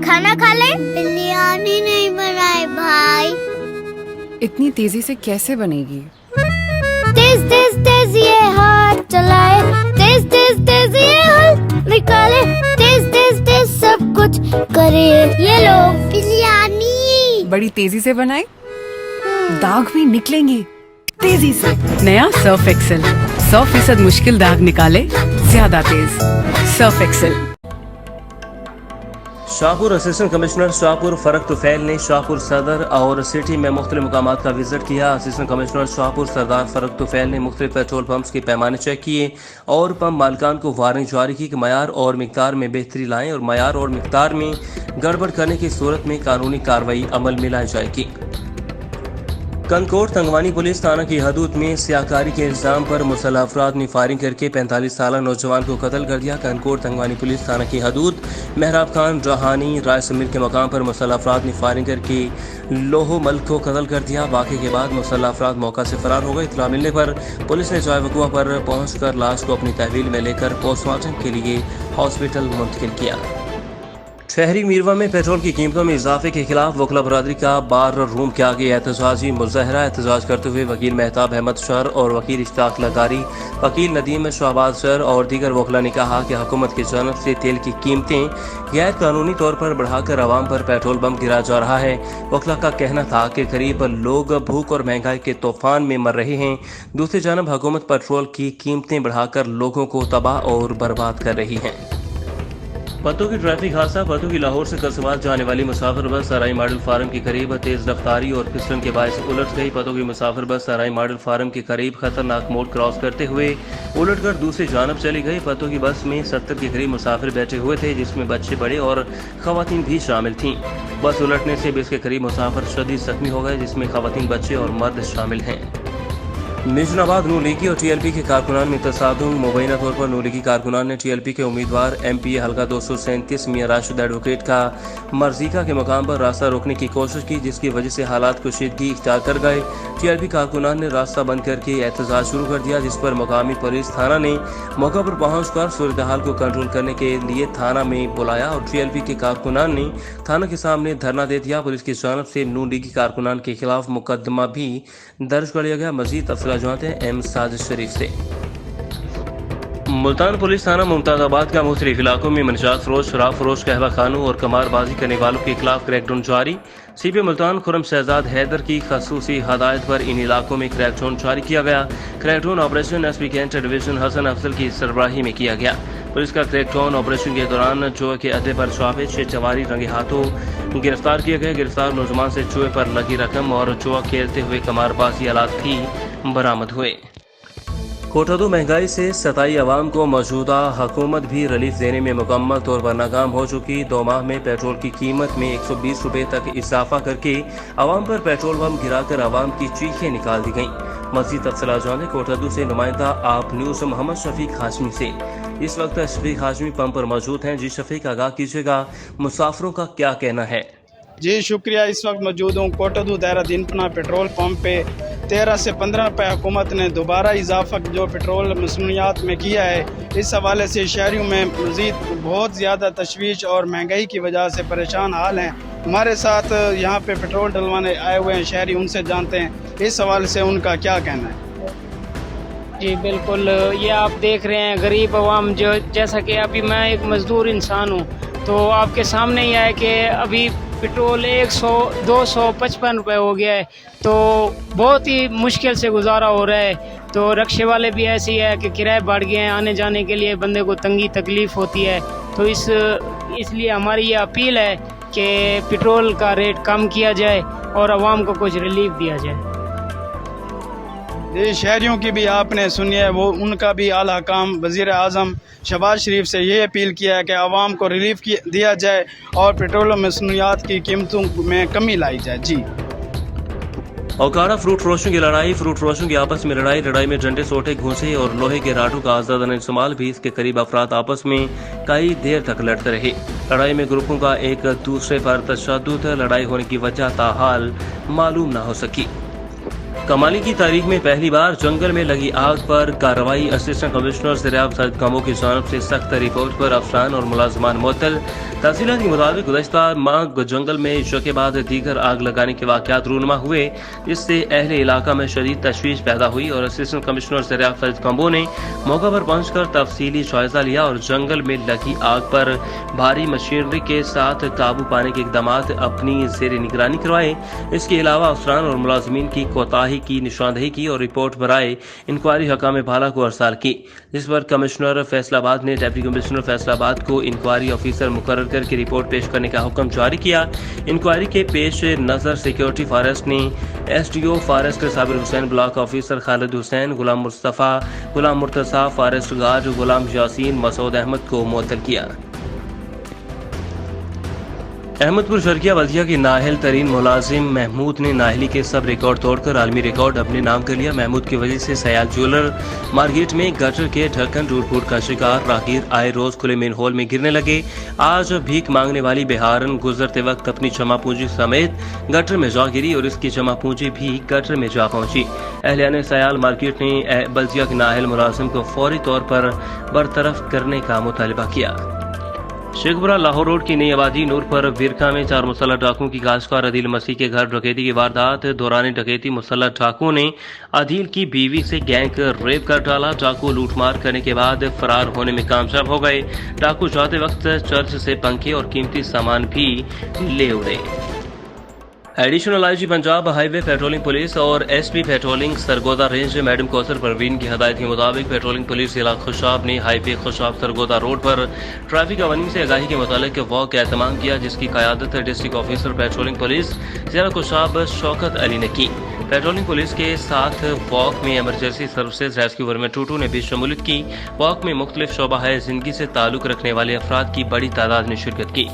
खाना खा ले। बिरयानी नहीं बनाए भाई। इतनी तेजी से कैसे बनेगी? तेज तेज तेज ये हाथ चलाए, तेज तेज तेज ये हल निकाले, तेज तेज तेज सब कुछ करे। ये लो बिरयानी। बड़ी तेजी से बनाए, दाग भी निकलेंगे तेजी से। नया सर्फ एक्सेल, 100% मुश्किल दाग निकाले ज्यादा तेज। Surf Excel. Shahpur assistant commissioner Shahpur फरक तुफैल ने शाहपुर सदर और सिटी में मुख्तलिफ मकामात का विजिट किया। असिस्टेंट कमिश्नर शाहपुर सरदार फरक तुफैल ने मुख्तलिफ पेट्रोल पंप्स के पैमाने चेक किए और पंप मालिकान को वार्निंग जारी की कि मयार और मिकदार में बेहतरी लाएं और मयार और मिकदार में गड़बड़ करने की सूरत में कानूनी कार्रवाई अमल में लाई जाएगी। कंकोट तंगवानी पुलिस थाना की हदूद में सियाकारी के इल्जाम पर मुसल्लह अफराद ने फायरिंग करके 45 साल नौजवान को कत्ल कर दिया। कंकोट तंगवानी पुलिस थाना की हदूद मेहराब खान रहानी राय समीर के मकाम पर मुसल्लह अफराद ने फायरिंग करके लोहो मल्क को कत्ल कर दिया। वाक़े के बाद मुसल्लह अफराद मौका से फरार हो गए। इत्तला मिलने पर पुलिस ने जाए वक़ुआ पर पहुंचकर लाश को अपनी तहवील में लेकर पोस्टमार्टम के लिए हॉस्पिटल मुंतकिल किया। शहरी मीरवा में पेट्रोल की कीमतों में इजाफे के खिलाफ वकला बरादरी का बार रूम के आगे एहतजाजी मुजाहरा। एहतजाज करते हुए वकील मेहताब अहमद शर और वकील इश्ताक लगारी, वकील नदीम शहबाज शर और दीगर वकला ने कहा कि हुकूमत की जानब से तेल की कीमतें गैर कानूनी तौर पर बढ़ाकर आवाम पर पेट्रोल बम गिरा जा रहा है। वकला का कहना था कि करीब लोग भूख और महंगाई के तूफान में मर रहे हैं। दूसरी जानब हुकूमत पेट्रोल की कीमतें बढ़ाकर लोगों को तबाह और बर्बाद कर रही है। पतों की ट्रैफिक हादसा। पतों की लाहौर से कस्बात जाने वाली मुसाफिर बस सराई मॉडल फार्म के करीब तेज रफ्तारी और फिसलन के बायस उलट गई। पतों की मुसाफिर बस सराई मॉडल फार्म के करीब खतरनाक मोड़ क्रॉस करते हुए उलटकर दूसरी जानब चली गई। पतों की बस में 70 के करीब मुसाफिर बैठे हुए थे, जिसमें बच्चे बड़े और खवातीन भी शामिल थीं। बस उलटने से 20 के करीब मुसाफिर शदीद जख्मी हो गए, जिसमें खवातीन, बच्चे और मर्द शामिल हैं। निजामाबाद नून लीगी और टीएलपी के कारकुनान में तसादुम। मुबैना तौर पर नून लीगी कारकुनान ने टीएलपी के उम्मीदवार एमपीए हल्का 237 मियां राशिद एडवोकेट का मर्जीका के मकाम पर रास्ता रोकने की कोशिश की, जिसकी वजह से हालात कशीदगी इख्तियार कर गए। टीएलपी कारकुनान ने रास्ता बंद करके एहतजाज शुरू कर दिया, जिस पर मकामी पुलिस थाना ने मौका पर पहुंचकर सूरत हाल को कंट्रोल करने के लिए थाना में बुलाया और टीएलपी के कारकुनान ने थाना के सामने धरना दे दिया। पुलिस की जानब से नून लीगी कारकुनान के खिलाफ मुकदमा भी दर्ज कर लिया गया। मजीद जानते हैं एम साजिद शरीफ से। मुल्तान पुलिस थाना मुमताज़ाबाद का मुख्तलिफ इलाकों में मनशात फरोश, शराब फरोश, कहवा खानों और कमारबाजी करने वालों के खिलाफ क्रैकडाउन जारी। सीपी मुल्तान खुरम शहजाद हैदर की खसूसी हदायत पर इन इलाकों में क्रैकडाउन जारी किया गया। Crackdown operation SP cantt division Hasan Afzal की सरबराही में किया गया। पुलिस का क्रैकडाउन ऑपरेशन के दौरान चूहे के अड्डे पर छापे 6 चवारी रंगे हाथों गिरफ्तार किए गए। गिरफ्तार नौजवान से चूहे पर लगी रकम और चूहा खेलते हुए कमारबाजी आलात भी बरामद हुए। कोटदू महंगाई से सताई आवाम को मौजूदा हुकूमत भी रिलीफ देने में मुकम्मल तौर पर नाकाम हो चुकी। 2 माह में पेट्रोल की कीमत में 120 रुपए तक इजाफा करके आवाम पर पेट्रोल बम गिराकर आवाम की चीखें निकाल दी गईं। मज़ीद तफसीलात जाने कोटदू से नुमाइंदा आप न्यूज़ मोहम्मद शफीक हाशमी से। इस वक्त शफीक हाशमी पंप पर मौजूद हैं। जी शफीक, आगाह कीजिएगा, मुसाफिरों का क्या कहना है? जी शुक्रिया। इस वक्त मौजूद हूँ कोटदू दायरा दीनपना पेट्रोल पंप पे। 13 से 15 रुपये हुकूमत ने दोबारा इजाफा जो पेट्रोल मसनूयात में किया है, इस हवाले से शहरियों में मज़ीद बहुत ज़्यादा तशवीश और महंगाई की वजह से परेशान हाल हैं। हमारे साथ यहाँ पे पेट्रोल डलवाने आए हुए हैं शहरी, उनसे जानते हैं इस हवाले से उनका क्या कहना है। जी बिल्कुल, ये आप देख रहे हैं गरीब आवाम, जो जैसा कि अभी मैं एक मज़दूर इंसान हूँ, तो आपके सामने ही है कि अभी पेट्रोल 255 रुपये हो गया है, तो बहुत ही मुश्किल से गुजारा हो रहा है। तो रक्शे वाले भी ऐसी है कि किराए बढ़ गए हैं, आने जाने के लिए बंदे को तंगी तकलीफ़ होती है। तो इसलिए हमारी ये अपील है कि पेट्रोल का रेट कम किया जाए और आवाम को कुछ रिलीफ दिया जाए। ये शहरियों की भी आपने सुनी है, वो उनका भी आला हकाम वज़ीर आज़म शहबाज शरीफ से ये अपील किया है कि आवाम को रिलीफ दिया जाए और पेट्रोल मसनूयात की कीमतों में कमी लाई जाए। जी औकाड़ा फ्रूट फरोशों की लड़ाई। फ्रूट फरोशों की आपस में लड़ाई में डंडे, सोटे, घूंसे और लोहे के राडों का आज़ादाना इस्तेमाल भी। इसके करीब अफराद आपस में कई देर तक लड़ते रहे। लड़ाई में ग्रुपों का एक दूसरे पर तशद्दुद। लड़ाई होने की वजह ताहाल मालूम न हो सकी। कमाली की तारीख में पहली बार जंगल में लगी आग पर कार्रवाई। असिस्टेंट कमिश्नर ज़रियाब सईद कामो की जानिब से सख्त रिपोर्ट पर अफसरान और मुलाजमान मुअत्तल। तफसीलात के मुताबिक गुज़श्ता माह जंगल में शक बाद दीगर आग लगाने के वाक़यात रूनमा हुए, जिससे अहले इलाका में शदीद तशवीश पैदा हुई और असिस्टेंट कमिश्नर ज़रिया फैज़ कंबो ने मौका पर पहुंचकर तफसीली जायजा लिया और जंगल में लगी आग पर भारी मशीनरी के साथ काबू पाने के इकदाम अपनी ज़ेर निगरानी करवाए। इसके अलावा अफसरान और मुलाजमीन की कोताही की निशानदही की और रिपोर्ट बराए इंक्वायरी हकाम भाला को अरसाल की, जिस पर कमिश्नर फैसलाबाद ने डिप्टी कमिश्नर फैसलाबाद को इंक्वायरी ऑफिसर मुकर्रर करके रिपोर्ट पेश करने का हुक्म जारी किया। इंक्वायरी के पेश नजर सिक्योरिटी फॉरेस्ट ने SDO forest Sabir Hussain, block officer Khalid Hussain, Ghulam Mustafa, Ghulam Murtaza, forest guard Ghulam Yasin, Masood Ahmad को मुअत्तल किया। अहमदपुर शर्किया बल्दिया के नाहल तरीन मुलाजिम महमूद ने नाहली के सब रिकॉर्ड तोड़कर आलमी रिकॉर्ड अपने नाम कर लिया। महमूद की वजह से सयाल ज्वेलर मार्केट में गटर के ढक्कन टूट फूट का शिकार, राहगीर आए रोज खुले मेन होल में गिरने लगे। आज भीख मांगने वाली बिहारन गुजरते वक्त अपनी जमा पूंजी समेत गटर में जा गिरी और इसकी जमा पूंजी भी गटर में जा पहुंची। अहलियाने सयाल मार्केट ने बल्दिया के नाहल मुलाजिम को फौरी तौर पर बरतरफ करने का मुतालबा किया। शेखपुरा लाहौर रोड की नई आबादी नूरपुर विरका में 4 मुसल्लह डाकुओं की गाजकार अदील मसीह के घर डकैती की वारदात। दौरान डकैती मुसल्लह डाकुओं ने अदील की बीवी से गैंग रेप कर डाला। डाकू लूटमार करने के बाद फरार होने में कामयाब हो गए। डाकू जाते वक्त चर्च से पंखे और कीमती सामान भी ले उड़े। Additional IG Punjab highway patrolling police और SP patrolling Sargodha range madam Kausar Parveen की हदायत के मुताबिक पेट्रोलिंग पुलिस जिला खुशाब ने हाईवे खुशाब सरगोदा रोड पर ट्रैफिक अवनी से आगाही के मुतालिक वॉक का एहतमाम किया, जिसकी क़यादत डिस्ट्रिक्ट ऑफिसर पेट्रोलिंग पुलिस जिला खुशाब शौकत अली ने की। पेट्रोलिंग पुलिस के साथ वॉक में इमरजेंसी सर्विसेज रेस्क्यू वर्मेंट टूटू ने भी शमूलियत की। वॉक में मुख्तलिफ शोबा जिंदगी से ताल्लुक रखने वाले अफराद की बड़ी तादाद ने शिरकत की।